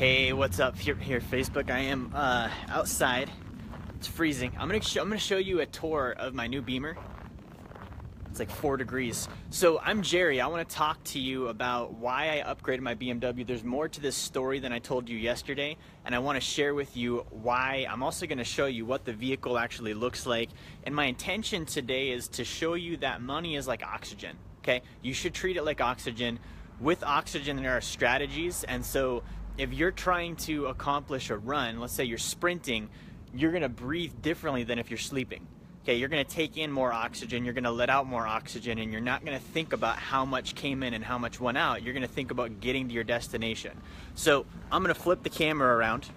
Hey, what's up here Facebook? I am outside. It's freezing. I'm gonna show you a tour of my new Beamer. It's like 4 degrees. So I'm Jerry. I want to talk to you about why I upgraded my BMW. There's more to this story than I told you yesterday, and I want to share with you why. I'm also going to show you what the vehicle actually looks like. And my intention today is to show you that money is like oxygen. Okay, you should treat it like oxygen. With oxygen, there are strategies, and so if you're trying to accomplish a run, let's say you're sprinting, you're going to breathe differently than if you're sleeping. Okay, you're going to take in more oxygen, you're going to let out more oxygen, and you're not going to think about how much came in and how much went out. You're going to think about getting to your destination. So I'm going to flip the camera around.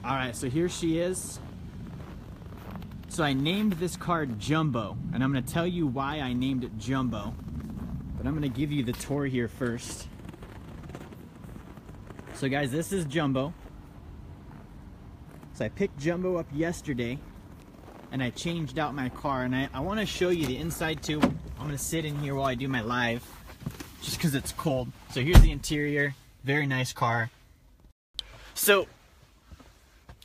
All right, so here she is. So I named this car Jumbo, and I'm going to tell you why I named it Jumbo. But I'm going to give you the tour here first. So guys, this is Jumbo. So I picked Jumbo up yesterday and I changed out my car, and I want to show you the inside too. I'm going to sit in here while I do my live just because it's cold. So here's the interior. Very nice car. So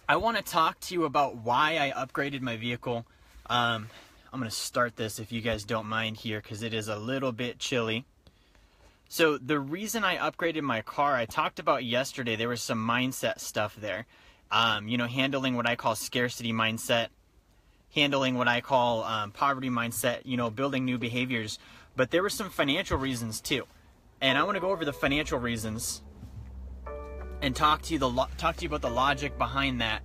I want to talk to you about why I upgraded my vehicle. I'm going to start this if you guys don't mind here because it is a little bit chilly. So the reason I upgraded my car, I talked about yesterday, there was some mindset stuff there. You know, handling what I call scarcity mindset, handling what I call poverty mindset, you know, building new behaviors. But there were some financial reasons too. And I want to go over the financial reasons and talk to you about the logic behind that.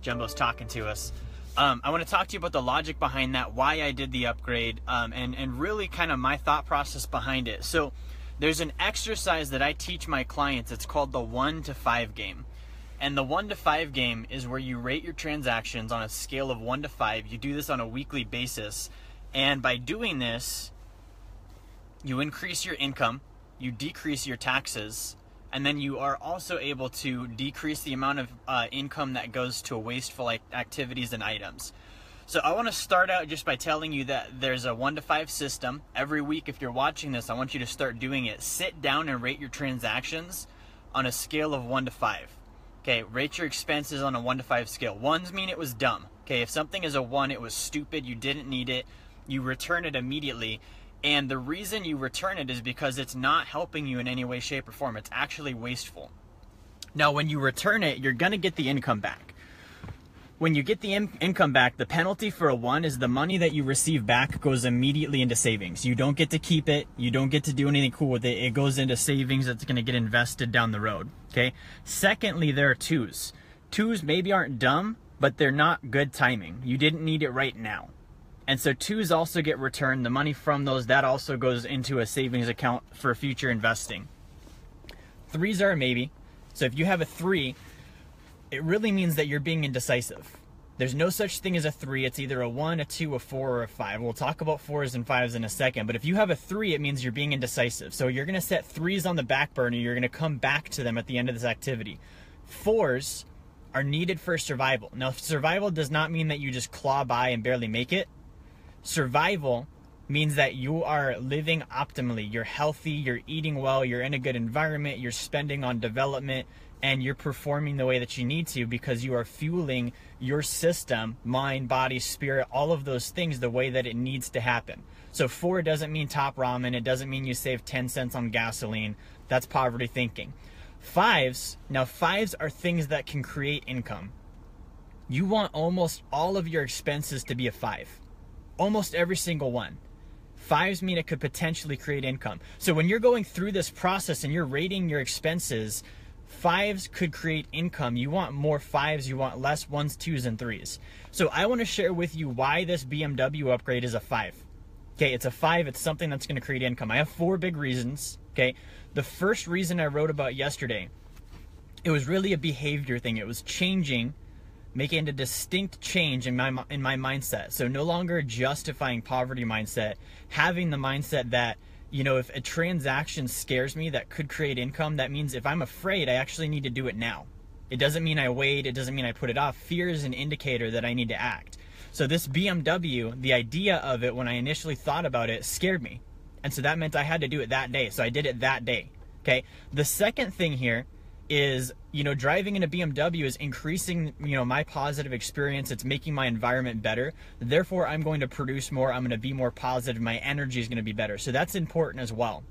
Jumbo's talking to us. I want to talk to you about the logic behind that, why I did the upgrade, and really kind of my thought process behind it. So there's an exercise that I teach my clients. It's called the 1 to 5 game. And the 1 to 5 game is where you rate your transactions on a scale of 1 to 5. You do this on a weekly basis. And by doing this, you increase your income, you decrease your taxes, and then you are also able to decrease the amount of income that goes to wasteful activities and items. So I want to start out just by telling you that there's a 1 to 5 system. Every week, if you're watching this, I want you to start doing it. Sit down and rate your transactions on a scale of 1 to 5. Okay, rate your expenses on a 1 to 5 scale. 1s mean it was dumb. Okay, if something is a 1, it was stupid, you didn't need it, you return it immediately. And the reason you return it is because it's not helping you in any way, shape, or form. It's actually wasteful. Now, when you return it, you're going to get the income back. When you get the income back, the penalty for a 1 is the money that you receive back goes immediately into savings. You don't get to keep it. You don't get to do anything cool with it. It goes into savings that's going to get invested down the road. Okay. Secondly, there are 2s. 2s maybe aren't dumb, but they're not good timing. You didn't need it right now. And so 2s also get returned. The money from those, that also goes into a savings account for future investing. 3s are a maybe. So if you have a 3, it really means that you're being indecisive. There's no such thing as a 3. It's either a 1, a 2, a 4, or a 5. We'll talk about 4s and 5s in a second. But if you have a 3, it means you're being indecisive. So you're going to set 3s on the back burner. You're going to come back to them at the end of this activity. 4s are needed for survival. Now, survival does not mean that you just claw by and barely make it. Survival means that you are living optimally. You're healthy, you're eating well, you're in a good environment, you're spending on development, and you're performing the way that you need to because you are fueling your system, mind, body, spirit, all of those things the way that it needs to happen. So 4 doesn't mean top ramen. It doesn't mean you save 10 cents on gasoline. That's poverty thinking. 5s, now 5s are things that can create income. You want almost all of your expenses to be a 5. Almost every single one. 5s mean it could potentially create income. So when you're going through this process and you're rating your expenses, 5s could create income. You want more 5s, you want less 1s, 2s, and 3s. So I want to share with you why this BMW upgrade is a 5. Okay, it's a 5, it's something that's going to create income. I have 4 big reasons. Okay, the first reason I wrote about yesterday, it was really a behavior thing. It was changing, making a distinct change in my mindset. So no longer justifying poverty mindset, having the mindset that, you know, if a transaction scares me that could create income, that means if I'm afraid, I actually need to do it now. It doesn't mean I wait. It doesn't mean I put it off. Fear is an indicator that I need to act. So this BMW, the idea of it when I initially thought about it, scared me. And so that meant I had to do it that day. So I did it that day. Okay. The second thing here is, you know, driving in a BMW is increasing, you know, my positive experience. It's making my environment better. Therefore, I'm going to produce more. I'm going to be more positive. My energy is going to be better. So that's important as well.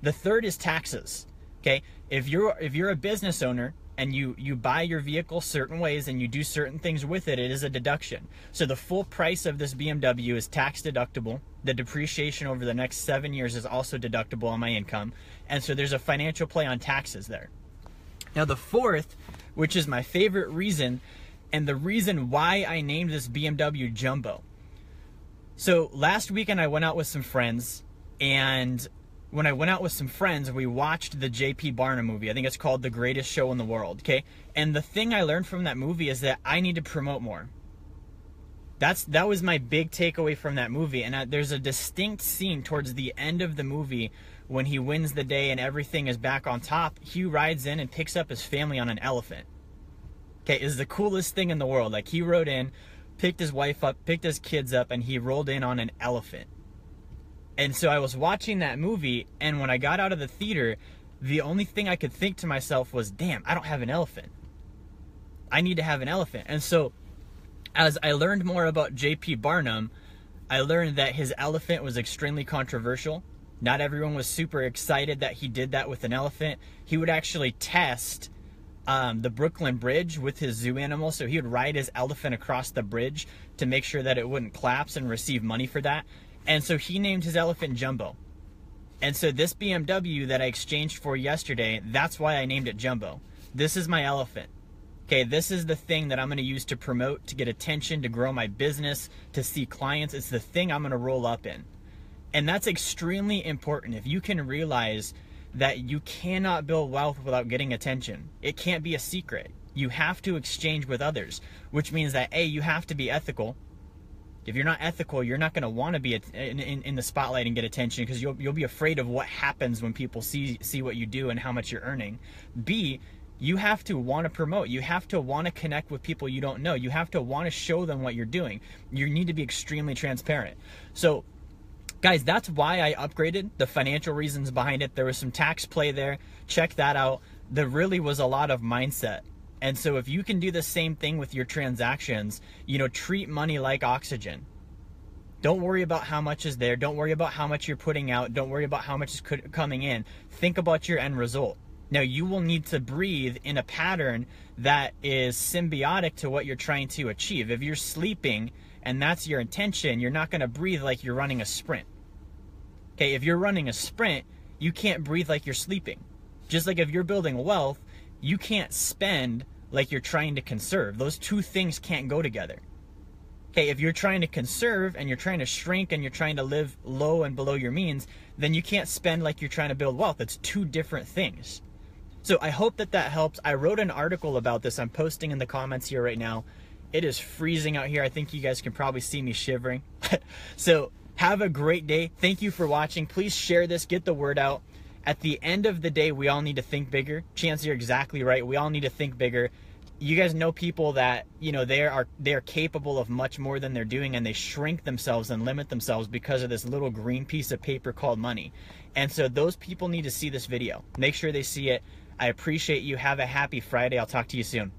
The third is taxes. Okay. If you're a business owner and you buy your vehicle certain ways and you do certain things with it, it is a deduction. So the full price of this BMW is tax deductible. The depreciation over the next 7 years is also deductible on my income. And so there's a financial play on taxes there. Now the fourth, which is my favorite reason, and the reason why I named this BMW Jumbo. So last weekend I went out with some friends, and when I went out with some friends, we watched the J.P. Barnum movie. I think it's called The Greatest Show in the World, okay? And the thing I learned from that movie is that I need to promote more. That was my big takeaway from that movie. And there's a distinct scene towards the end of the movie when he wins the day and everything is back on top. He rides in and picks up his family on an elephant. Okay, it's the coolest thing in the world. Like, he rode in, picked his wife up, picked his kids up, and he rolled in on an elephant. And so I was watching that movie, and when I got out of the theater, the only thing I could think to myself was, damn, I don't have an elephant. I need to have an elephant. And so as I learned more about J.P. Barnum, I learned that his elephant was extremely controversial. Not everyone was super excited that he did that with an elephant. He would actually test the Brooklyn Bridge with his zoo animal. So he would ride his elephant across the bridge to make sure that it wouldn't collapse and receive money for that. And so he named his elephant Jumbo. And so this BMW that I exchanged for yesterday, that's why I named it Jumbo. This is my elephant. Okay, this is the thing that I'm going to use to promote, to get attention, to grow my business, to see clients. It's the thing I'm going to roll up in. And that's extremely important. If you can realize that you cannot build wealth without getting attention, it can't be a secret. You have to exchange with others, which means that A, you have to be ethical. If you're not ethical, you're not going to want to be in the spotlight and get attention, because you'll be afraid of what happens when people see what you do and how much you're earning. B, you have to want to promote. You have to want to connect with people you don't know. You have to want to show them what you're doing. You need to be extremely transparent. So guys, that's why I upgraded. The financial reasons behind it. There was some tax play there. Check that out. There really was a lot of mindset. And so if you can do the same thing with your transactions, you know, treat money like oxygen. Don't worry about how much is there. Don't worry about how much you're putting out. Don't worry about how much is coming in. Think about your end result. Now, you will need to breathe in a pattern that is symbiotic to what you're trying to achieve. If you're sleeping and that's your intention, you're not going to breathe like you're running a sprint. Okay, if you're running a sprint, you can't breathe like you're sleeping. Just like if you're building wealth, you can't spend like you're trying to conserve. Those two things can't go together. Okay, if you're trying to conserve and you're trying to shrink and you're trying to live low and below your means, then you can't spend like you're trying to build wealth. It's two different things. So I hope that helps. I wrote an article about this. I'm posting in the comments here right now. It is freezing out here. I think you guys can probably see me shivering. So have a great day. Thank you for watching. Please share this. Get the word out. At the end of the day, we all need to think bigger. Chance, you're exactly right. We all need to think bigger. You guys know people that, you know, they are capable of much more than they're doing, and they shrink themselves and limit themselves because of this little green piece of paper called money. And so those people need to see this video. Make sure they see it. I appreciate you. Have a happy Friday. I'll talk to you soon.